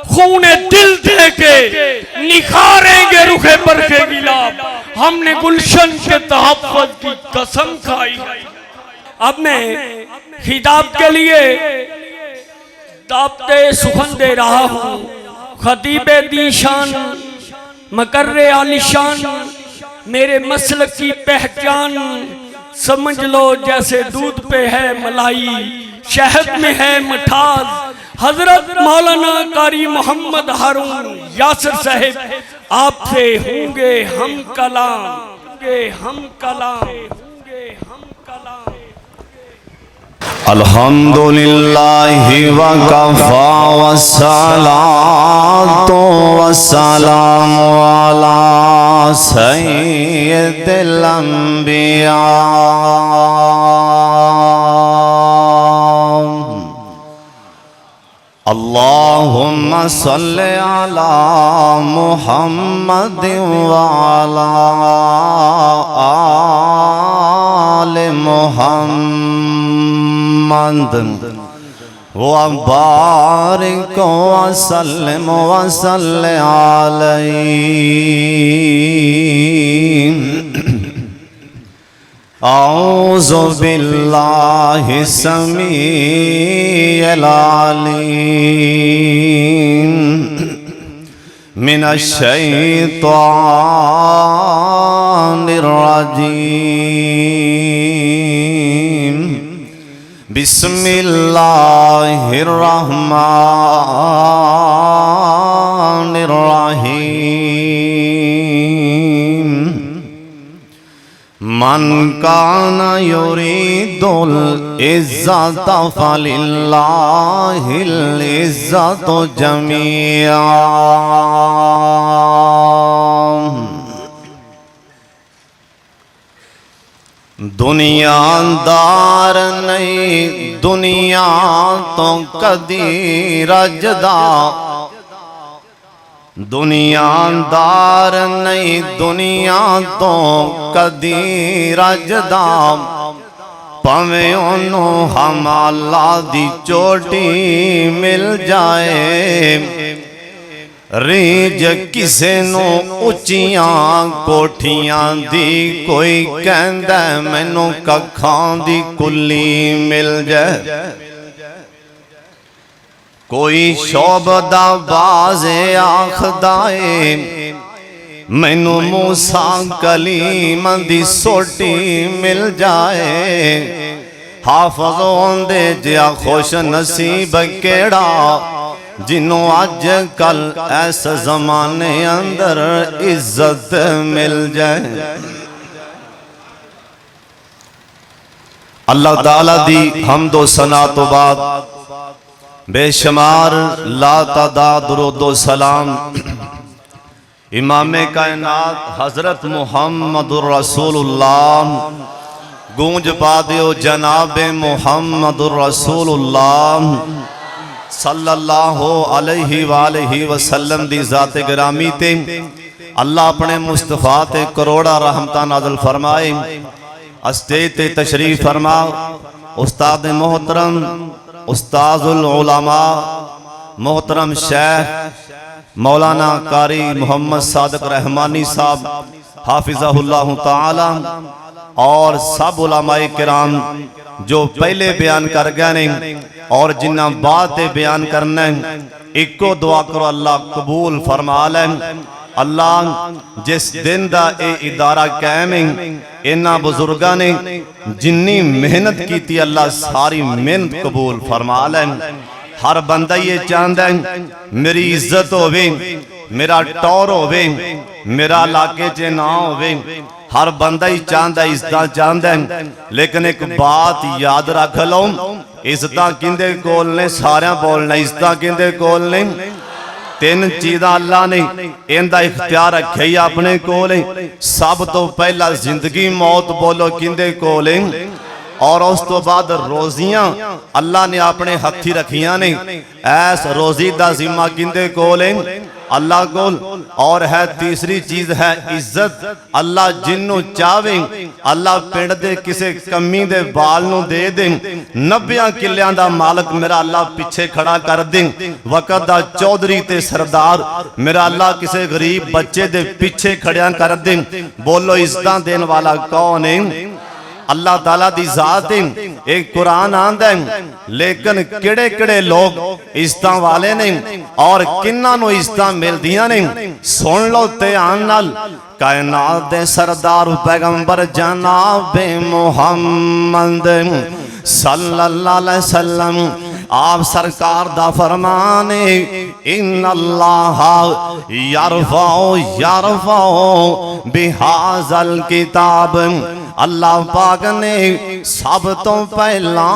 खूने दिल दे के निखारेंगे रुखे बरखे गिलाब। हमने गुलशन के तहफ़्फ़ुज़ की कसम खाई। अब मैं खिताब के लिए दावते सुखन दे रहा हूँ। खतीबे दीशान मकर्रे आलिशान, मेरे मसलक की पहचान समझ लो जैसे दूध पे है मलाई, शहद में है मिठास। हजरत मौलाना कारी मोहम्मद हारून यासिर साहब आपसे होंगे हम कलाम, हम कलाम। अल्हम्दुलिल्लाहि व कफ़ा व सलातो व सलामु अला सय्यिदिल अंबिया। अल्लाहुम्मा सल्लि अला मुहम्मद व अला आले मुहम्मद व बारिक व सल्लिम व सल्लि अलैहि। औज़ु बिल्लाहि समीइल अलीम मिनश शैतानिर रजीम। बिस्मिल्लाहिर रहमानिर रहीम। मन काना युरीदुल इज़्ज़ता फलिल्लाहिल इज़्ज़तु जमीआ। दुनियादार नहीं दुनिया तो कदी रजदा, दुनियादार नहीं दुनिया तो कदी रजदा। भावें ओनू हमाला दी चोटी मिल जाए, रीज किसे नू उचियां कोठियां दी, कोई कहंदा मैनू कखां दी कुल्ली मिल जाए। कोई शोबदा बाज़े आखदा है मैनू मूसा कलीम दी सोटी मिल जाए। हाफज़ होंदे जिया खुश नसीब केड़ा, जिन्हों अज कल ऐस जमाने अंदर इज्जत मिल जाए। अल्लाह ताला दी हमदो सना तो बाद बेशुमार ला तादाद दुरूद सलाम इमाम कायनात हजरत मुहम्मदुर रसूलुल्लाह गूंज पा दियो जनाबे मुहम्मदुर रसूलुल्लाह सल्लल्लाहु अलैहि वालैहि वसल्लम दी ज़ात गिरामी ते अल्लाह अपने मुस्तफा ते करोड़ा रहमतां नाज़िल फरमाए। अस्तेज ते तशरीफ फरमा उस्ताद मोहतरम उस्ताजुल उलमा मोहतरम शेख मौलाना कारी मोहम्मद सादिक रहमानी साहब हाफिज़हुल्लाह ताला और सब उलमाए किराम जो पहले बयान कर गए ने और जिन्ना बाद बयान करना है, इको दुआ करो अल्लाह कबूल फरमा ले। अल्लाह जिस दिन दा ए इदारा कायम है, इन्हां बुजुर्गां ने जिन्नी मेहनत की अल्लाह सारी मेहनत कबूल फरमा ले। हर बंदा ये चाहता है मेरी इज्जत होवे, मेरा टौर होवे, मेरा इलाके च ना होवे। हर बंदा ही चाहता इज्जत चाहता है, लेकिन एक बात याद रख लो, इज्जत किंदे कोल ने, सारे बोलना इज्जत किंदे कोल ने। तीन चीज़ां अल्लाह ने इनका इख्तियार रखे ही अपने कोल। सब तो पहला जिंदगी मौत बोलो किंदे कोल, और उस तो बाद रोजियां अल्लाह ने अपने हथी रखियां ने। ऐस रोजी दा जिम्मा किंदे कोल, अल्लाह कोल और है तीसरी चीज है इज्जत। अल्लाह जिन्नू चावे अल्लाह पिंड दे किसे कमी दे बाल नू दे दे, 90 किलियां दा मालक मेरा अल्लाह पिछे खड़ा कर दे, वक़्त दा चौधरी ते सरदार मेरा अल्लाह किसे गरीब बच्चे दे पिछे खड़िया कर दे। बोलो इज्जत देने वाला कौन है? अल्लाह ताला दी जात है। एक कुरान आंदा है, लेकिन किड़े किड़े लोग इज्जत वाले ने और किन्ना नु इज्जत मिलदियां ने, सुन लो ध्यान नाल। कायनात दे सरदार पैगंबर जनाब मुहम्मद सल्लल्लाहु अलैहि वसल्लम आप सरकार दा फरमान है, इन्नल्लाह यरफाउ यरफाउ बिहाज़ल किताब। अल्लाह पाक ने सब तो पहला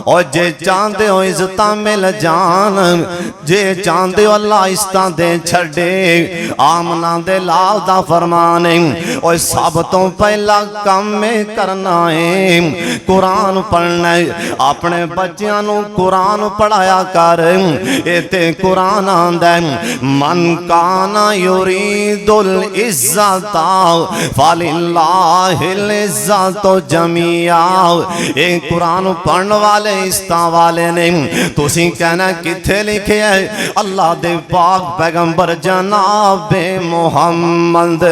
और जे चाहते हो इज्जत मिल जान, जे चाहते हो अल्लाह इज्जत दे छड़े, आमना दे लाल दा फरमान है और सब तो पहला काम में करना है कुरान पढ़ना है। अपने बच्चों को कुरान पढ़ाया कर। इते कुरान आंदा है, मन काना युरीदुल इज्जता फलिल्लाहि इज्जत जमिया। एक कुरान पढ़ने वाले इज्जत वाले ने। तुसी कहना किथे लिखे है? अल्लाह दे पाक पैगंबर जनाब मुहम्मद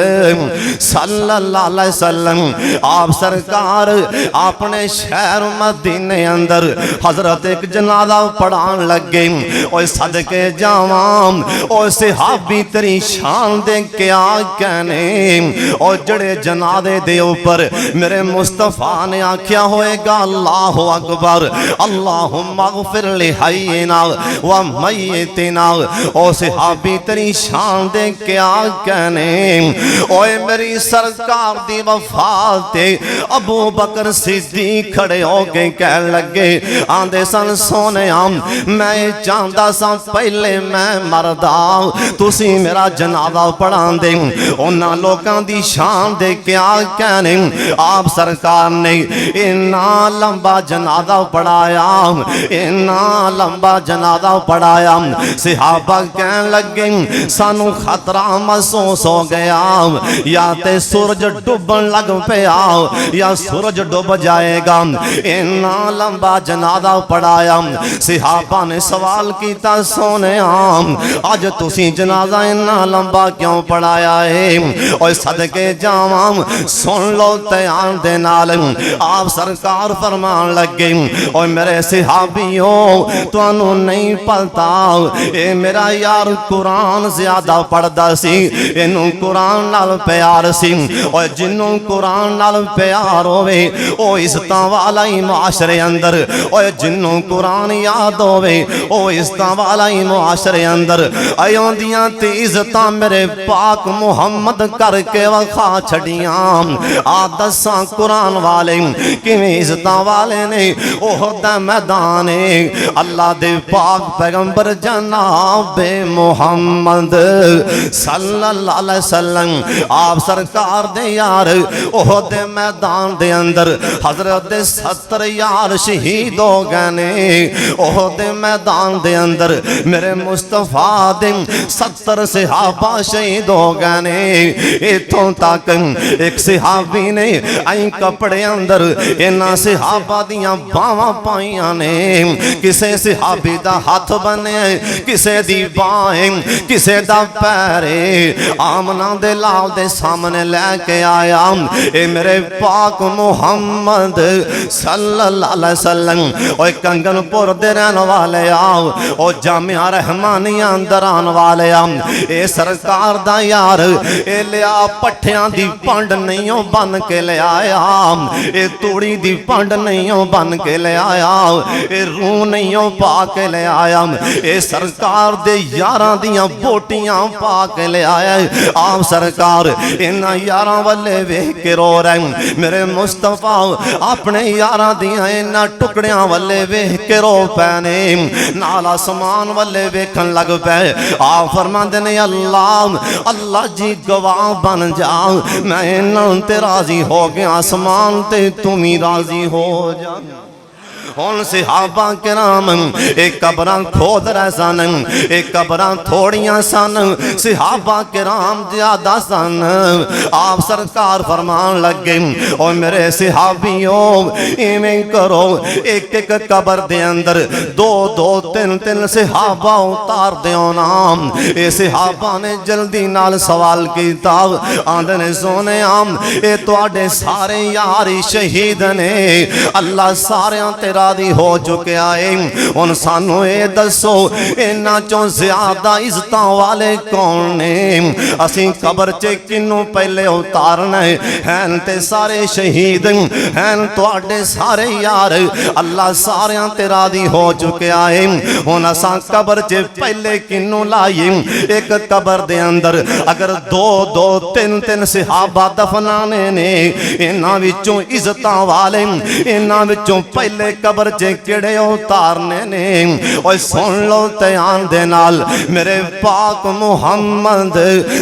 सल्लल्लाहु अलैहि वसल्लम आप सरकार अपने शहर मदीने अंदर हजरत एक जनाजा पढ़ान लगे। और सदके जावां और सहाबी तेरी शान दे क्या कहने। और जड़े जनाजे दे ऊपर मेरे मुस्तफा ने आख्या होएगा अल्लाहु अकबर अल्लाहुम्मा गफिर लि हय्यिना व मय्यितिना। ओ सहाबी तेरी शान दे क्या कहने। ओए मेरी सरकार दी वफात ते अबू बकर सिद्दीक खड़े हो के कह लगे, आंदे सन सोने मैं चाहता सा पहले मैं मरदा तुसी मेरा जनाजा पढ़ा दे। उन्हां लोकां दी शान दे क्या कहने। आप सरकार ने इन्ना लंबा जनाजा पढ़ाया, इन्ना लंबा जनाजा पढ़ाया। सहाबा कहन लगे सानू खतरा महसूस हो गया, या ते सूरज डूबन लग पिया या सूरज डूब जाएगा। इन्ना लंबा जनाजा पढ़ाया। सहाबा ने सवाल किया, सोने अज तुसी जनाजा इन्ना लंबा क्यों पढ़ाया है? और सदके जावां सुन लो ध्यान दे नाल। आप सरकार फरमान लगे, और मेरे सहाबियों तुहानू नहीं पता ए मेरा यार कुरान ज्यादा पढ़दा सी, इनू कुरान नाल प्यार सी। और जिन्नू कुरान नाल प्यार होवे ओ इज्जत वाला ही मुआशरे अंदर, और जिन्नू कुरान याद होवे ओ इज्जत वाला ही मुआशरे अंदर। आयोंदियां ते इज्जत मेरे पाक मुहम्मद करके वखा छड़ियां। आ दसा कुरान वाले किवें इज्जत वाले ने। ओहदा मैदान है अल्लाह दे पाक पैगंबर जनाब मुहम्मद सल्लल्लाहु अलैहि वसल्लम आप सरकार दे यार ओहदे मैदान दे अंदर हजरत 70 यार शहीद हो गए ने। ओहदे मैदान दे अंदर मेरे मुस्तफा दे 70 सहाबा शहीद हो गए ने। इथों तक एक सहाबी ने आई कपड़े अंदर इन्हां सहाबा दियां बावां पाइयां ने। किसे सहाबी दा हाथ बने, किसे दी बाहें, किसे दा पैरे आमना दे लाल दे सामने लेके आया। ए मेरे पाक मुहम्मद सल्लल्लाहु अलैहि वसल्लम। ओए कंगनपुर दे रहने वाले आओ, ओ जामिया रहमानिया अंदर आन वाले आ। ए सरकार दा यार ए लिया पट्ठियां दी पंड नहीं बन के ले आया, ए तूड़ी दी पंड नहीं बन के ले आया, ए रूह नहीं पा के ले आया। ए सरकार दे यारां दियां बोटियां पा के ले आया। आप सरकार इन्हां यारां वाले वेख के रो रहे। मेरे मुस्तफा अपने यारां दियां इन्हां टुकड़ियां वाले वेख के रो पैने। नाल आसमान वाले वेखन लग पे। आप फरमांदे ने अल्लाह अल्लाह जी गवाह बन जा, मैं इन्हां ते राजी हो गया, आसमान ते तुम ही राजी हो जा। हुण सहाबा किराम एक कबरां खोद रहे सन, एक कबरां थोड़ियां सन, सहाबा किराम ज्यादा सन। आप सरकार फरमान लगे और मेरे सहाबियों इवें करो, एक एक कबर दे अंदर दो दो तीन तीन सहाबा उतार दियो नाम। ये सहाबा ने जल्दी नाल सवाल किया, आंदे ने सोने आम ये तुहाडे सारे यार शहीद ने, अल्लाह सारियां ते राजी हो चुकिया है। हुण सानू ये दसो इन्हां चों ज्यादा इज्जतां वाले कौन ने? असीं कबर च किन्नू पहले उतारना है? ते सारे शहीद हैं तुहाडे सारे यार, अल्लाह सारियां ते राजी हो चुकिया है। हुण असां कबर च पहले किन्नू लाइए? एक कबर दे अंदर अगर दो दो तीन तीन सहाबा दफनाने ने, इन्हां विचों इज्जतां वाले इन्हां विचों पहले कबर च किहड़े उतारने ने? ओए सुन लो ध्यान दे नाल, मेरे पाक मुहम्मद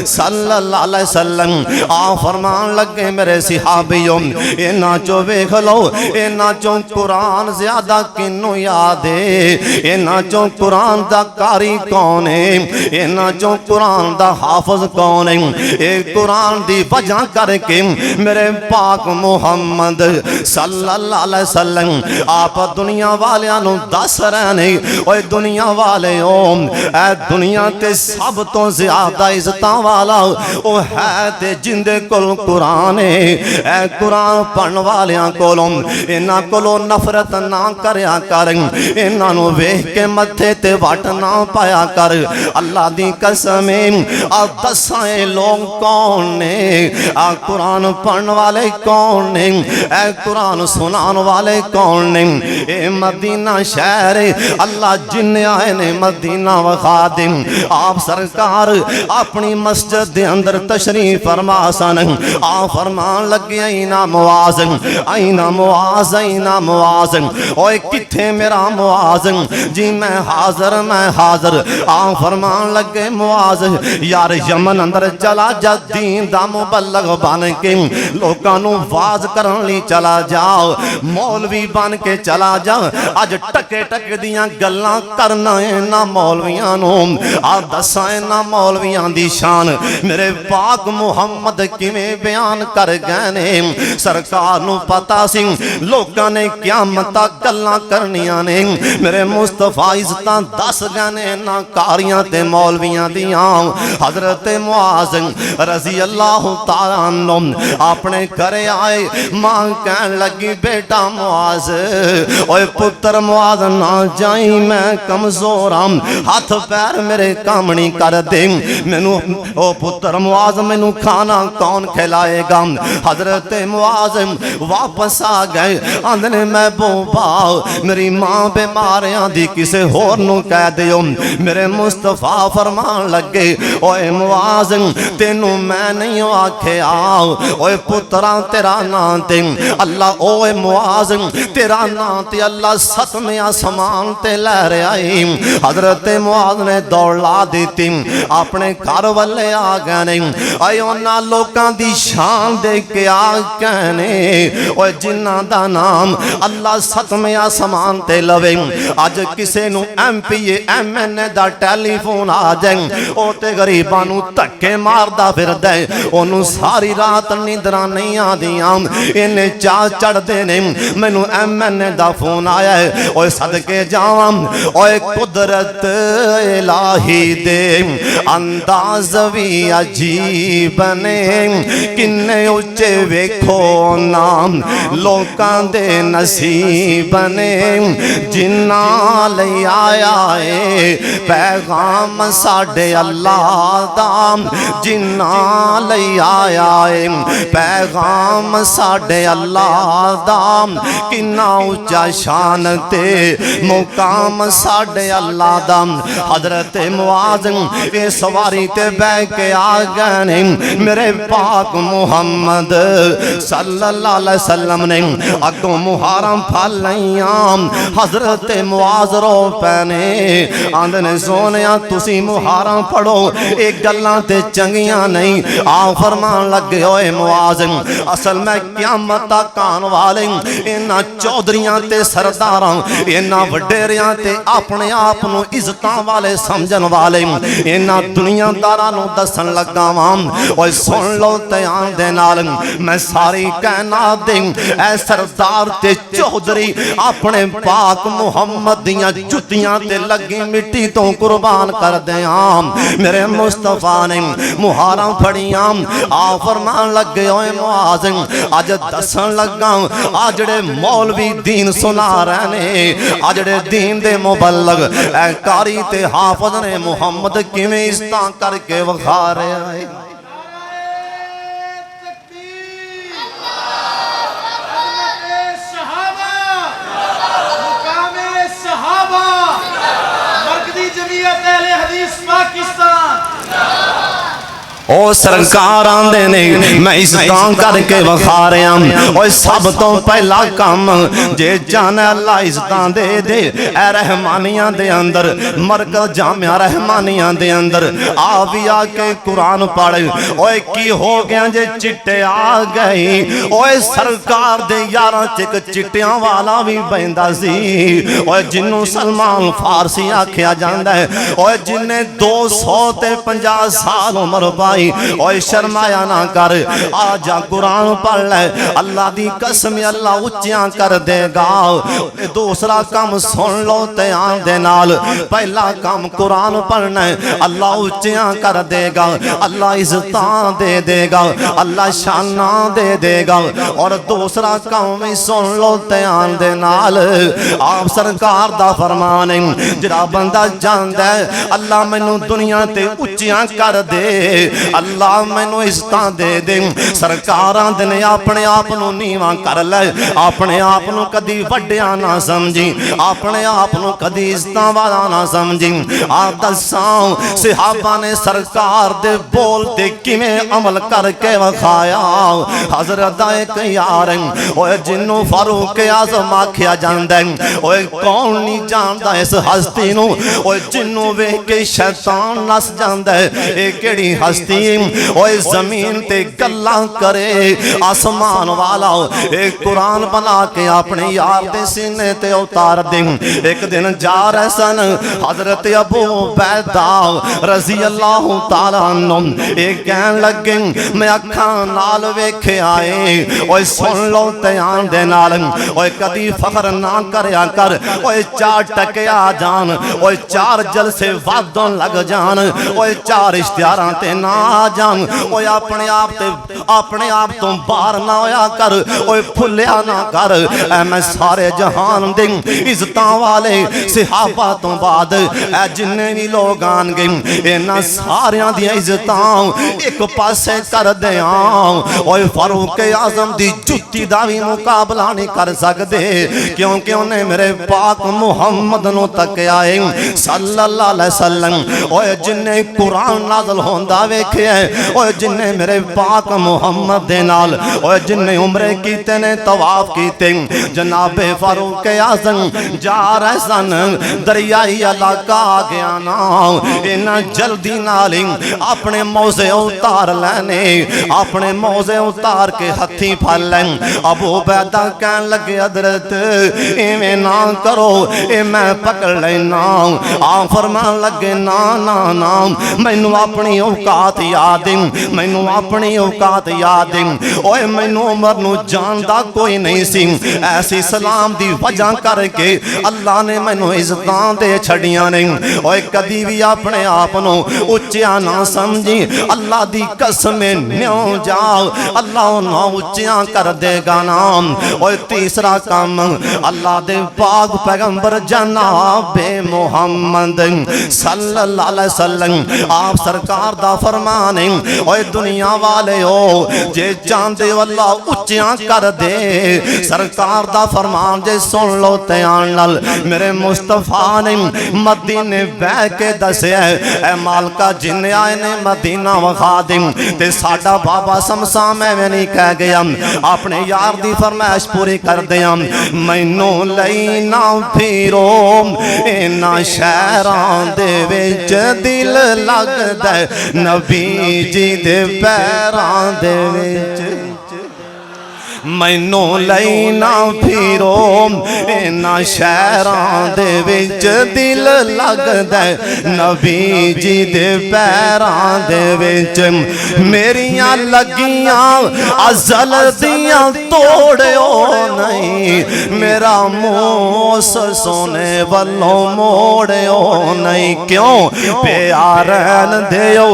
सल्लल्लाहु अलैहि वसल्लम आ फरमान लगे मेरे सहाबियों इन्हां चों वेख लो, इन्हां चों कुरान ज्यादा किन्नू याद है? इन्हां चों कुरान दा कारी कौन है? इन्हां चों कुरान दा हाफिज कौन है? ये कुरान दी वजह करके मेरे पाक मुहम्मद सल्लल्लाहु अलैहि वसल्लम आप दुनिया वालियां नूं दस रहे ने, ओए दुनिया वाले ए दुनिया ते सब तो ज्यादा इज्जतां वाला ओ है ते जिंदे कोल कुरान है। ए कुरान पढ़न वालियां कोलों इन्हां कोलों नफरत ना करया कर, इन्हां नूं वेख के मत्थे ते वट ना पाया कर। अल्लाह दी कसम आ दसां लोग कौन ने? आ कुरान पढ़न वाले कौन ने? ए कुरान सुनान वाले कौन ने? ए मदीना शहर अल्लाह जिन्ने आए ने मदीना वखा दे। आप सरकार अपनी मस्जिद दे अंदर तशरीफ फरमा सन, आ फरमान लगे आईना मुआज, आईना मुआज, आईना मुआज। ओए किथे मेरा मुआज? जी मैं हाजिर। आ फरमान लगे मुआज यार यमन अंदर चला जा, दीन दा मुबल्लग बन के लोकां नूं वाज करन लई चला जाओ, मौलवी बन के चला जा। अज टके टके दियां गल्लां करना इन्हां मौलवियां नूं, आ दसां इन्हां मौलवियां दी शान मेरे पाक मुहम्मद किवें बयान कर गए ने। सरकार नूं पता सी लोकां ने क़यामत तक गल्लां करनियां ने, मेरे मुस्तफा इज्जतां दस गए ने इन्हां कारियां ते मौलवियां दियां। हजरत मुआज रजी अल्लाह तआला अन्हु अपने घरे आए, मां कहन लगी बेटा मुआज, ओए पुत्र मुआज ना जाई मैं कमजोर हूं, हाथ पैर मेरे काम नहीं कर दे, मैनू ओ पुत्र मुआज मैनू खाना कौन खिलाएगा? हजरत मुआज वापस आ गए, आंदे मैं बोबा मेरी मां बीमारियां दी किसे होर नू कह दियो। मेरे मुस्तफा फरमान लगे ओए मुआज तेनू मैं नहीं आख्या, ओए पुत्रा तेरा नाम ते अल्लाह, ओए मुआज तेरा नाम ते अल्लाह सतवें आसमान ते लै रहा है। हजरत मुआज ने दौड़ ला दी, अपने घर वाले आ गए ने। आए उन्हां लोकां दी शान दे के आ कहने ओए जिन्हां दा नाम अल्लाह सतवें आसमान ते लवे। अज किसे नू MP MNA दा टेलीफोन आ जाए ओ ते गरीबां नू धक्के मारदा फिरदा है, ओनू सारी रात नींदरां नहीं आदियां, इन्ने चाह चढ़दे ने मैनू MNA दा फोन आया है। ओए सदके जावां ओए कुदरत इलाही दे अंदाज भी अजीब ने, किन्ने उच्चे वेखो नाम लोकां दे नसीब ने, जिन्ना लई आया है पैगाम साडे अल्लाह दा, जिन्ना लई आया है पैगाम साडे अल्लाह दा, किन्ना उच्चा शान ते मुकाम साडे अल्लाह दा। हजरत मुआज ये सवारी ते बह के आ गए ने, मेरे पाक मुहम्मद सल्लल्लाहु अलैहि वसल्लम ने अगों मुहारम फल लईयां। हजरत मुआज रो पैने, आंदे ने सोनिया तुसी मुहारम पढ़ो, एक गल्लां ते चंगियां नहीं। आ फरमान लगे ओए मुआज असल मैं क़यामत तक आने वाले इन्हां चौधरियां ते सरदारां इन्हां वडेरियां ते अपने आप नूं इज्जतां वाले समझण वाले इन्हां दुनियादारां नूं दस्सण लगा वां। ओए सुन लो ध्यान दे नाल, मैं सारी कायनात दे ऐ सरदार ते चौधरी अपने पाक मुहम्मद दियां जुत्तियां ते लगी मिट्टी तो कुर्बान कर दियां। मेरे मुस्तफा ने मुहारां फड़ियां आ फरमान लगे ओए मुआज़ अज दसन लगा आ जड़े मौलवी दीन सुना रहे ने आ जड़े दीन दे मुबल्लग ऐ कारी ते हाफज ने मुहम्मद किवें इज्जतां करके विखा रहा है। ओ सरकार आंदे ने मैं इज्जतां करके विखा रहा हूं। ओए सब तो पहला काम जे जाने अल्लाह इज्जतां दे दे ए रहमानियां दे अंदर मरकज जामिया रहमानियां दे अंदर आ भी आके कुरान पढ़। ओए की हो गया जे चिट्टे आ गई। ओए सरकार दे यारां च एक चिट्टियां वाला भी बहिंदा सी। ओए जिन्नू सलमान फारसी आखिया जांदा है। ओए जिन्ने 250 साल उम्र पाई। ओए शर्माया ना कर आजा कुरान पढ़ ले अल्लाह दी कसम अल्लाह उच्चियां कर देगा। दूसरा काम सुन लो ध्यान दे नाल, पहला काम कुरान पढ़ना है अल्लाह उच्चियां कर देगा, अल्लाह इज्जतां दे देगा, अल्लाह शाना दे देगा। और दूसरा काम भी सुन लो ध्यान दे नाल, आप सरकार दा फरमान है जिहड़ा बंदा जानदा है अल्लाह मैनू दुनिया ते उच्चियां कर दे अल्लाह मैनू इज्जतां दे दे। सरकारां दे ने अपने आप नू नीवा कर ले, अपने आप नू कदी वड्डिया ना समझी, अपने आप नू कदी इज्जतां वाला ना समझी। आप दसां सहाबा ने सरकार दे बोल ते किवें अमल करके विखाया। हजरत दा एक यार ओए जिन्नू फारूक आज़म आखिया जांदा है। ओए कौन नहीं जानदा इस हस्ती नू, ओए जिन्नू वेख के शैतान नस जांदा है। ए केड़ी हस्ती ओए जमीन ते गल्लां करे आसमान वाला एक कुरान बना के अपने यार दे सीने ते उतार दे। एक दिन जा रहे सन हजरत अबू बैदा रजी अल्लाह तआला अन्हु एक कहन लगे मैं अखां नाल वेखे आए। ओए सुन लो ध्यान दे नाल, ओए कदी फखर ना करया कर। ओए 4 टके आ जान, ओए 4 जलसे वादों लग जान, ओए 4 इश्तिहारां ते ना आ जान। ओए अपने आप तो बाहर ना होया कर, ओए फुलिया ना कर। ऐ मैं सारे जहान दे इज्जतां वाले सहाबा तो बाद ऐ जिन्ने भी लोग आन गए इन्हां सारियां दी इज्जतां एक पासे कर दियां। ओए फारूक आज़म दी जुत्ती दा भी मुकाबला नहीं कर सकदे क्योंकि उन्हें मेरे पाक मुहम्मद नू तकिया है सल्लल्लाहु अलैहि वसल्लम। ओए जिन्ने कुरान नाज़िल होंदा वेखिया, ओए जिन्ने मेरे पाक मुहम्मद दे नाल ओए जिन्ने उम्रे कीते ने तवाफ कीते। जनाबे फारूक आज़म जा रहे सन दरियाई इलाका आ गया ना, इन्ना जल्दी नाल अपने मौजे उतार लेने, अपने मौजे उतार के हथी फल लें। अबू बैदा कहन लगे हजरत इवें ना करो ए मैं पकड़ लेना। आ फरमान लगे ना ना ना मैनू अपनी औकात याद, मैनू अपनी औकात याद। ओए मैनू उमर नू जानदा कोई नहीं सी, ऐसी सलाम दी वजह करके अल्लाह ने मैनू इज्जतां दे छड़ियां ने। ओए कदी भी अपने आप नू उच्चिया ना समझी, अल्लाह दी कसम न्यों जाओ अल्लाह ना उच्चिया कर देगा नाम। ओए तीसरा काम अल्लाह दे पाक पैगंबर जनाबे मुहम्मद सल्लल्लाहु अलैहि वसल्लम आप सरकार दा फरमान है। ओए दुनिया वाले हो जे चाहते हो अल्लाह उच्चियां कर दे, सरकार दा फरमान जे सुन लो ध्यान नाल। मेरे मुस्तफा ने मदीने बह के दसिया ऐ मालका जिन्ने आए ने मदीना विखा दे ते साडा बाबा समसा मैं नहीं कह गया अपने यार दी फरमाइश पूरी कर दिया। मैनू लई ना फिरो इन्ना शहरां दे विच दिल लगदा नबी जी दे पैरां दे विच। मैनू लैना फिरो इन्हां शहरां दे विच दिल लगदा नबी जी दे पैरां दे विच मेरियां लगियां अज़ल दियां तोड़ियो नहीं मेरा मुँह सोने वल्लों मोड़ियो नहीं क्यों प्यारन देओ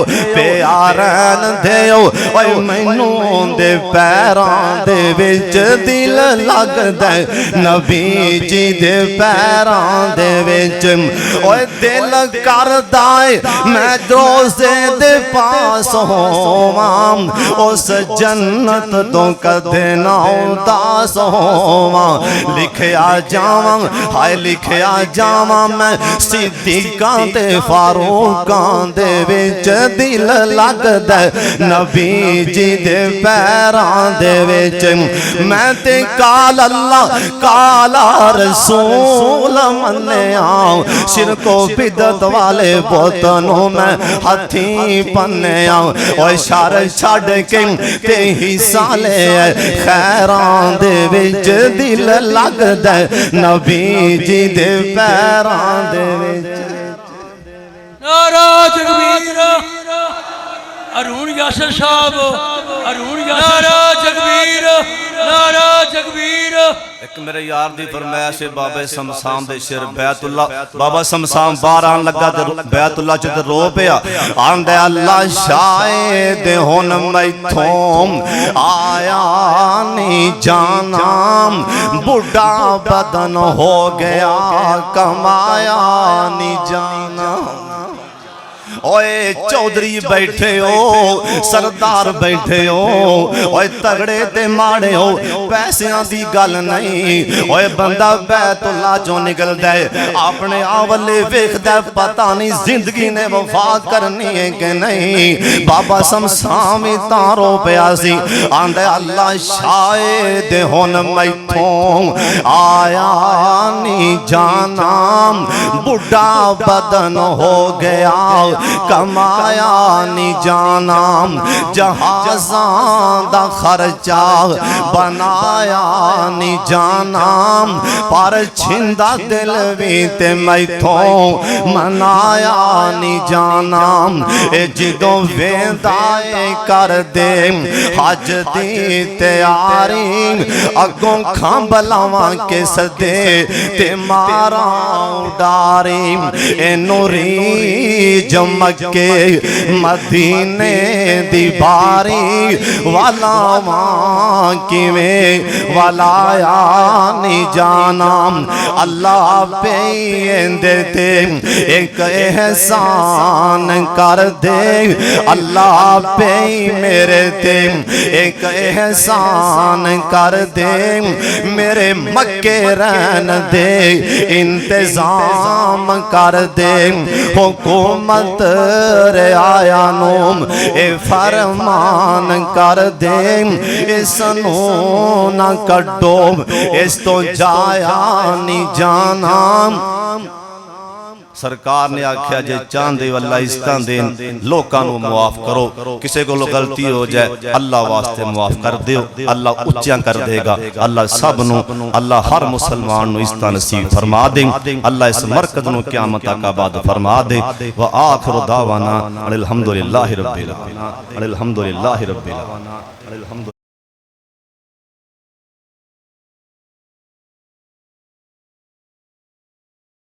ओए मैनू दे पैरां दे विच दिल लगदा नबी जी दे पैरां दे विच ओए दिल करदा मैं रोज़े दे पास होवां उस जन्नत तो कदे ना उदास होवां लिखया जावां हाय लिखया जावां मैं सिद्दीकां ते फारूकां दे विच दिल लगदा नबी जी दे पैरां दे विच मैं ते काल अल्लाह काला रसूल मन्निया शिरको बिदत वाले बोतनों मैं हथी पन्निया ओए शर छड़ के ते हिस्सा ले खैरां दे विच दिल लगदा नबी जी दे पैरां दे विच नारा तकबीर अरुण यासर साहब अरुण यासर नारा तकबीर नारा तकबीर एक मेरे यार दी फरमाइश है बाबा शमशाम दे शेर बैतुल्ला बाबा शमशाम बाहर आन लगा ते बैतुल्ला च रो पिया आंदे अल्लाह शायद हुन मैथों आया नहीं जाना बुढ़ा बदन हो गया कमाया नहीं जाना ओए चौधरी बैठे हो सरदार बैठे हो ओए तगड़े ते माड़े हो पैसियां दी गल नहीं ओए बंदा बैतुल्ला चों निकलदा है अपने आवले वेखदा पता नहीं जिंदगी ने वफा करनी है कि नहीं बाबा शमशाम तारो पिया सी आंदे अल्लाह शायद हुन मैथों आया नहीं जाना बुढ़ा बदन हो गया कमाया नहीं जाना जहाज़ां दा खर्चा बनाया नहीं जाना पर छिंदा दिल भी ते मैथों मनाया नहीं जाना ए जिदों वेंदा कर दे हज दी तैयारी अगों खंभ लावां के सदे ते मारा उडारी ए नूरी मक्के मदीने दी बारी वाला मां किवें वालाया नहीं जाना अल्लाह पे देते एक एहसान कर दे अल्लाह पे मेरे ते एक एहसान कर दे मेरे मक्के रहन दे इंतजाम कर दे हुकूमत आया नोम ए फरमान कर दे इसनू ना कड्डो इस तो जाया नहीं जाना सरकार ने आख्या जे चांदे अल्लाह इस्तां देन लोकां नू मुआफ करो किसी को गलती हो जाए अल्लाह वास्ते मुआफ कर दियो अल्लाह उच्चा कर देगा अल्लाह सब नू अल्लाह हर मुसलमान नू इस्तां नसीब फरमा दे अल्लाह इस मरकज नू क़यामत तक आबाद फरमा दे व आखिर दावाना अल्हम्दुलिल्लाहि रब्बिल आलमीन।